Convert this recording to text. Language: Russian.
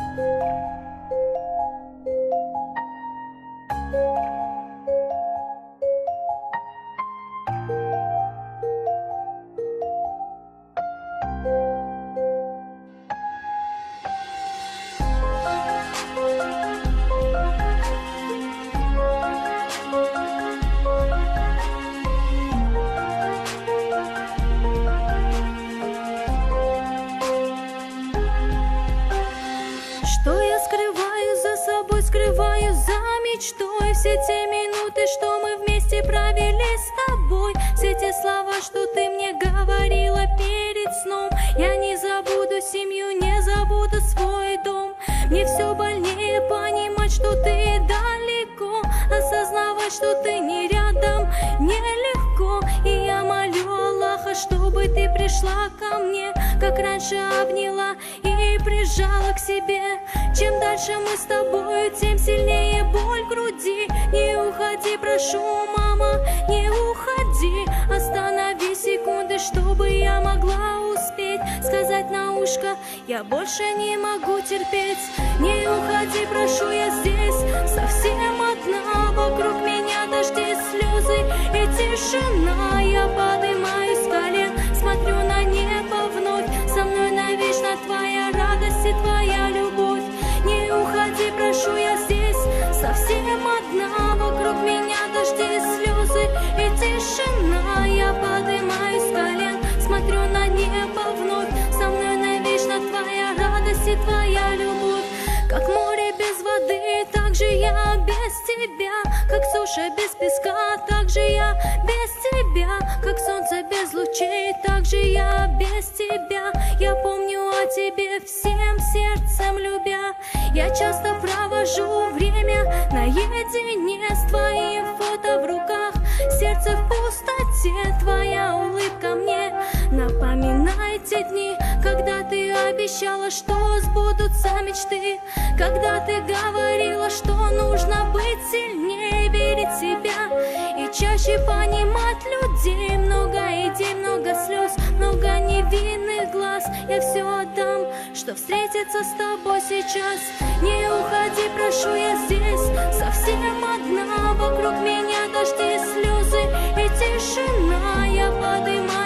Что я скрываю за собой, скрываю за мечтой. Все те минуты, что мы вместе провели с тобой, все те слова, что ты мне говорила перед сном. Я не забуду семью, не забуду свой дом. Мне все больнее понимать, что ты далеко, осознавать, что ты не рядом, нелегко. И я молю Аллаха, чтобы ты пришла ко мне, как раньше обняла и прижала к себе. Чем дальше мы с тобою, тем сильнее боль в груди. Не уходи, прошу, мама, не уходи. Останови секунды, чтобы я могла успеть сказать на ушко: я больше не могу терпеть. Не уходи, прошу, я здесь совсем одна. Вокруг меня дожди, слезы и тишина. Я поднимаюсь с колен, смотрю на небо вновь. Со мной навечно твоя радость и твоя любовь. Не уходи, прошу, я здесь совсем одна. Вокруг меня дожди, слезы и тишина. Я поднимаюсь с колен, смотрю на небо вновь. Со мной навечно твоя радость и твоя любовь. Как море без воды, так же я без тебя. Как суша без песка, так же я без тебя. Как солнце без лучей, так же я без тебя. Я помню о тебе всем сердцем любя. Я часто провожу время наедине с твоим фото в руках. Сердце в пустоте, твоя улыбка мне напоминает те дни, когда ты обещала, что сбудутся мечты. Когда ты говорила, что нужно быть сильнее, верить в себя и чаще понимать людей. Много идей, много слез, много невинных глаз. Я все отдам, что встретиться с тобой сейчас. Не уходи, прошу, я здесь совсем одна. Вокруг меня дожди, слезы и тишина. Я поднимаюсь